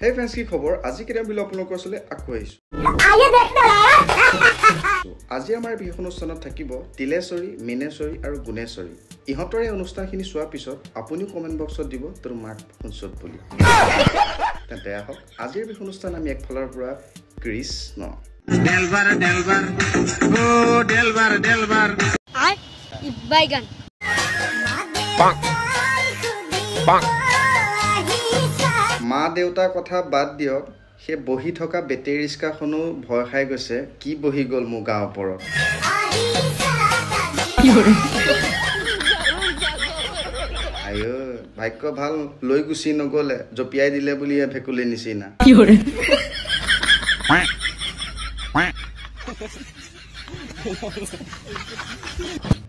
Hey friends, কি খবৰ? আজি কেতিয়া বিল আপোনালোকৰ ওচৰলৈ আকৌ আহিছো। আজি আমাৰ বিহু অনুষ্ঠানত থাকিব তিলেশ্বৰী, মিনেশ্বৰী আৰু গুণেশ্বৰী। ইহঁতৰ এই অনুষ্ঠানখিনি চোৱাৰ পিছত আপুনিও কমেন্ট বক্সত দিব তোৰ মাক শুনছত বুলি। তেন্তে আহক আজিৰ বিহু অনুষ্ঠান আমি একফালৰ পৰা কৃষ্ণ ডেলবাৰ আই বাইগান মা দেউতাৰ কথা বাদ দিয়ক সে বহি থকা বেটেৰী ৰিস্কাখনো ভয় খাই গৈছে কি বহি গ'ল মোৰ গাঁৱৰ ওপৰত আয়ো ভাগ্য ভাল লৈ গুচি নগ'লে জপিয়াই দিলে বুলি ভেকুলি নিচিনা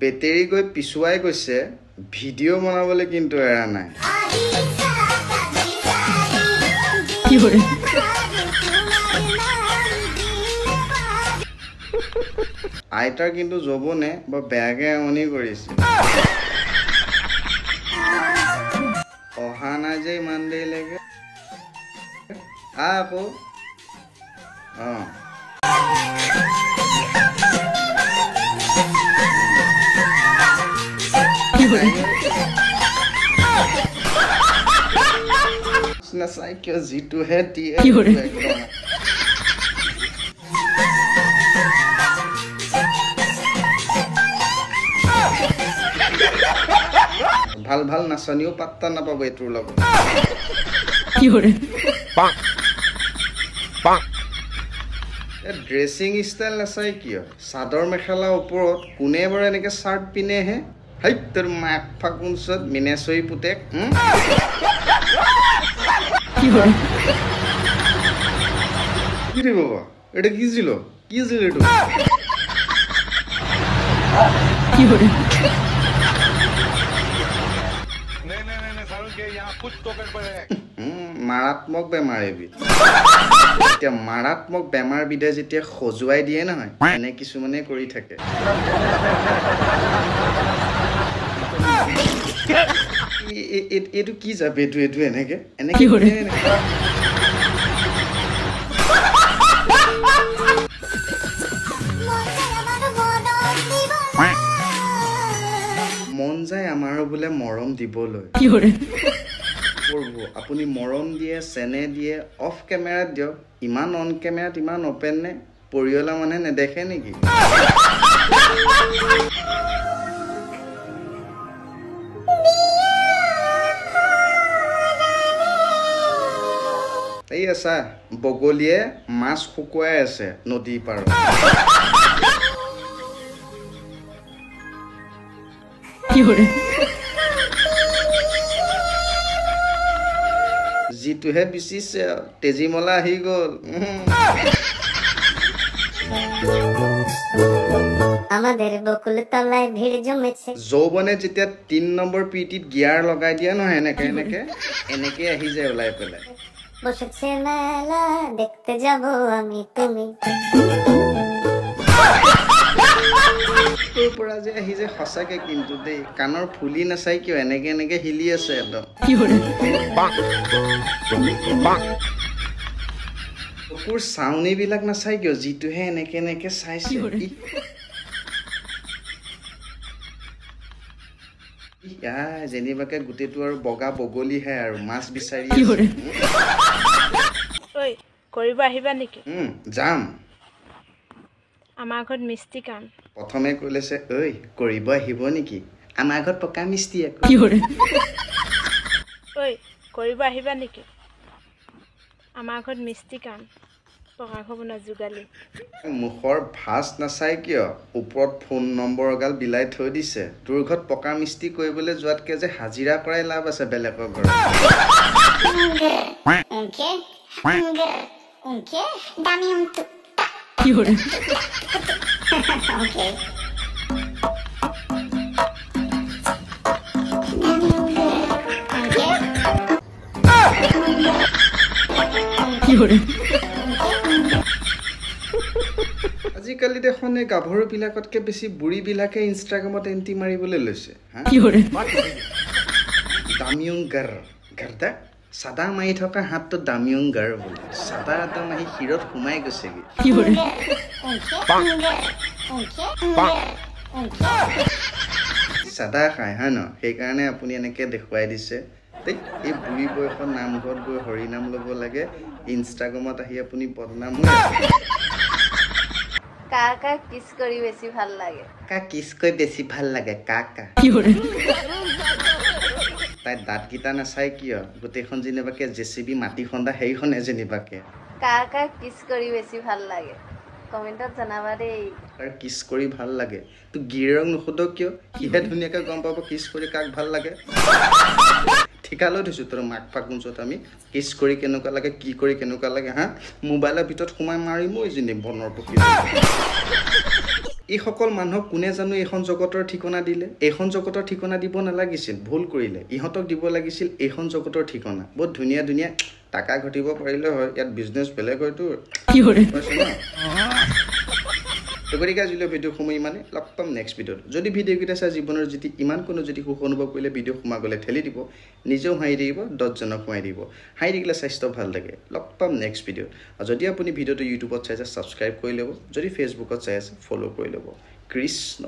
বেটেৰী গৈ পিছুৱাই গৈছে ভিডিঅ' বনাবলৈ কিন্তু এৰা নাই আইতাৰ কিন্তু যৌৱনে বৰ বেয়াকে আমনি কৰিছে অহা নাই যে ইমান দেৰিলৈকে আকৌ নাচাই কিয় যিটোহে দিয়ে ভাল ভাল নাচনিও পাত্তা নাপাব এইটোৰ লগত ড্ৰেছিং ষ্টাইল নাচাই কিয় চাদৰ মেখেলা ওপৰত কোনে বাৰু এনেকে চাৰ্ট পিন্ধেহে হাই তোৰ মাক ফাগুনছত মিনেশ্বৰী পুতেক কি ৰে বাবা এটা কি ছিল এটা মাৰাত্মক বেমাৰ এবিধ এতিয়া মাৰাত্মক বেমাৰ বিধে যেতিয়া সজুৱাই দিয়ে নহয় এনে কিছুমানে কৰি থাকে এইটো কি যাবে এইটো এনেকে মন যায় আমাৰো বোলে মৰম দিবলৈ আপুনি মৰম দিয়ে চেনে দিয়ে অফ কেমেৰাত দিয়ক ইমান অন কেমেৰাত ইমান অপেন নে পৰিয়ালা মানে নেদেখে নেকি এই আছা বগলীয়ে মাছ শুকুৱাই আছে নদী পাৰত যিটোহে বিচিছে তেজীমলা আহি গ'ল আমাদেৰ বকুল তলায় ভিড় জমেছে যৌবনে যেতিয়া 3 নম্বৰ পিটিত গিয়াৰ লগাই দিয়া নহয় এনেকে আহি যায় ওলাই পেলাই বসেছে মেলা দেখতে যাব আমি তুমি তোৰ পৰা যে আহি যে সঁচাকে কিন্তু দেই কাণৰ ফুলি নাচাই কিয় এনেকে হিলি আছে একদম কুকুৰ চাউনি বিলাক নাচাই কিয় যিটোহে এনেকে চাইছে যেনিবাকে গোটেইটো আৰু বগা বগলীহে আৰু মাছ বিচাৰি কৰিব আহিবা নেকি যাম আমাৰ ঘৰত মিষ্টি কাম প্ৰথমে কৈলেছে ঐ কৰিব আহিব নেকি আমাৰ ঘৰত পকা মিষ্টি কৰিব আহিবা নেকি আমাৰ ঘৰত মিষ্টি কাম পকা খাব না যোগালি মুখৰ ভাজ নাচাই কিয় ওপৰত ফোন নম্বৰ গাল বিলাই থৈ দিছে তোৰ ঘৰত পকা মিষ্টি কৰিবলৈ যোৱাতকে যে হাজিৰা কৰাই লাভ আছে বেলেগৰ ঘৰত আজিকালি দেখোন এই গাভৰু বিলাকতকে বেছি বুঢ়ী বিলাকে ইনষ্টাগ্ৰামত এণ্টি মাৰিবলৈ লৈছে দামিয়ং গৰদা চাদা মাৰি থকা হাতটো দামিয়ংগাৰ বোলে চাদা একদম আহি শিৰত সোমাই গৈছেগৈ চাদা খায় হয় ন সেইকাৰণে আপুনি এনেকৈ দেখুৱাই দিছে দেই এই বুঢ়ী বয়সত নামঘৰত গৈ হৰিনাম ল'ব লাগে ইনষ্টাগ্ৰামত আহি আপুনি বদনাম হৈ কাকা কিস কৰি বেছি ভাল লাগে কা কিছ কৈ বেছি ভাল লাগে কাকা তাই দাঁতকেইটা নাচাই কিয় গোটেইখন যেনিবাকে জেচিবি মাটি খন্দা সেইখনে যেনিবাকে কাকা কিস কৰি বেছি ভাল লাগে কমেণ্টত জনাবা দেই আৰু কিছ কৰি ভাল লাগে তো গিৰক নুসুধ কিয় কিহে ধুনীয়াকৈ গম পাব কিছ কৰি কাক ভাল লাগে ঠিকালৈ দিছোঁ তোৰ মাক ফাগুনচত আমি কিছ কৰি কেনেকুৱা লাগে কি কৰি কেনেকুৱা লাগে হা মোবাইলৰ ভিতৰত সোমাই মাৰি মই যেনি বনৰ পক্ষী এইসকল মানুহক কোনে জানো এইখন জগতৰ ঠিকনা দিলে এইখন জগতৰ ঠিকনা দিব নালাগিছিল ভুল কৰিলে ইহঁতক দিব লাগিছিল এইখন জগতৰ ঠিকনা বহুত ধুনীয়া ধুনীয়া টাকা ঘটিব পাৰিলে হয় ইয়াত বিজনেছ বেলেগ হয়তো গতিকে আজিলৈ ভিডিঅ' সময় ইমানে লগ পাম নেক্সট ভিডিঅ'ত যদি ভিডিঅ'কেইটা চাই জীৱনৰ যদি ইমান কোনো যদি সুখ অনুভৱ কৰিলে ভিডিঅ' সোমাই গ'লে ঠেলি দিব নিজেও হাঁহি থাকিব 10জনক সোমাই দিব হাঁহি থাকিলে স্বাস্থ্য ভাল লাগে লগ পাম নেক্সট ভিডিঅ'ত আৰু যদি আপুনি ভিডিঅ'টো ইউটিউবত চাইছে ছাবস্ক্ৰাইব কৰি ল'ব যদি ফেচবুকত চাই আছে ফ'ল' কৰি ল'ব কৃষ্ণ